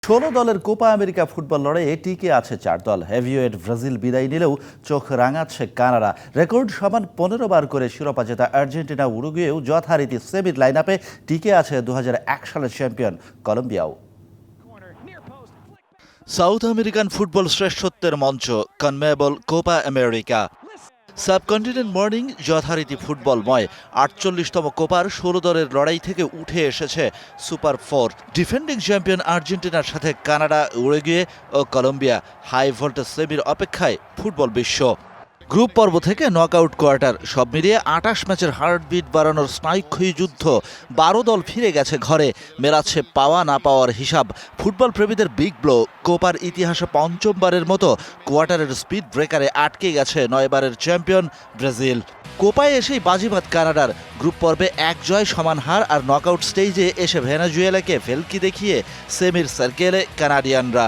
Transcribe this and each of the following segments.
১৬ দলের Copa America football লড়াইয়ে টিকে আছে ৪ দল। হেভিওয়েট ব্রাজিল বিদায় নিলেও চোখ রাঙাচ্ছে কানাডা। রেকর্ড সমান ১৫ বার করে শিরোপা জেতা আর্জেন্টিনা উরুগুয়েও যথারীতি সেমির লাইন আপে টিকে আছে ২০০১ সালের চ্যাম্পিয়ন কলম্বিয়াও। সাউথ আমেরিকান ফুটবল শ্রেষ্ঠত্বের মঞ্চ CONMEBOL Copa America. Subcontinent morning যথারীতি ফুটবলময়। ৪৮তম কোপার ১৬ দলের লড়াই থেকে উঠে এসেছে সুপার ফোর। ডিফেন্ডিং চ্যাম্পিয়ন আর্জেন্টিনার সাথে কানাডা, উরুগুয়ে ও কলম্বিয়া। হাই ভোল্টেজ সেমির অপেক্ষায় ফুটবল বিশ্ব। গ্রুপ পর্ব থেকে নকআউট কোয়ার্টার সব মিলিয়ে ২৮ ম্যাচের হার্টবিট বাড়ানোর স্নায়ুক্ষয়ী যুদ্ধ। ১২ দল ফিরে গেছে ঘরে, মেলাচ্ছে পাওয়া না পাওয়ার হিসাব। ফুটবল প্রেমীদের বিগ ব্লো। কোপার ইতিহাসে পঞ্চমবারের মতো কোয়ার্টারের স্পিড ব্রেকারে আটকে গেছে ৯ বারের চ্যাম্পিয়ন ব্রাজিল। কোপায় এসেই বাজিমাত কানাডার। গ্রুপ পর্বে ১ জয় সমান হার, আর নকআউট স্টেজে এসে ভেনেজুয়েলাকে ভেলকি দেখিয়ে সেমির সার্কেলে কানাডিয়ানরা।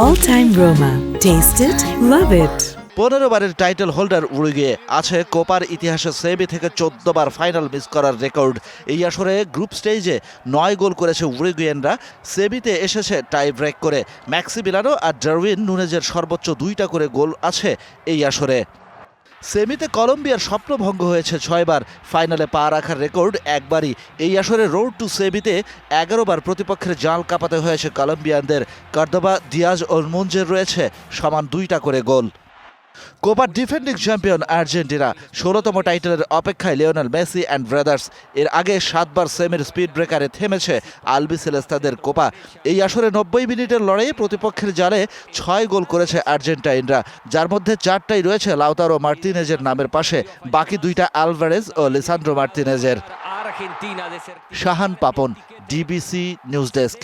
All-time Roma. Taste it, love it. ১৫ বারের টাইটেল হোল্ডার উরুগুয়ে। আছে কোপার ইতিহাসে সেমি থেকে ১৪ বার ফাইনাল মিস করার রেকর্ড। এই আসরে গ্রুপ স্টেজে ৯ গোল করেছে উরুগুয়েনরা। সেমিতে এসেছে টাই ব্রেক করে। ম্যাক্সিমিলানো আর ডারউইন নুনেজের সর্বোচ্চ ২টা করে গোল আছে এই আসরে। সেমিতে কলম্বিয়ার স্বপ্নভঙ্গ হয়েছে ৬ বার। ফাইনালে পা রাখার রেকর্ড একবারই। এই আসরে রোড টু সেমিতে ১১ বার প্রতিপক্ষের জাল কাঁপাতে হয়েছে কলম্বিয়ানদের। কর্দোবা, দিয়াজ ও মুঞ্জের রয়েছে সমান ২টা করে গোল। কোপার ডিফেন্ডিং চ্যাম্পিয়ন আর্জেন্টিনা। ১৬তম টাইটেলের অপেক্ষায় লিওনেল মেসি অ্যান্ড ব্রাদার্স। এর আগে ৭ বার সেমির স্পিড ব্রেকারে থেমেছে আলবিসেলেস্তাদের কোপা। এই আসরে ৯০ মিনিটের লড়াইয়ে প্রতিপক্ষের জালে ৬ গোল করেছে আর্জেন্টাইনরা, যার মধ্যে ৪টাই রয়েছে লাউতারো মার্তিনেজের নামের পাশে। বাকি ২টা আলভারেজ ও লিসান্ড্রো মার্তিনেজের। Shahan Papon, DBC news desk.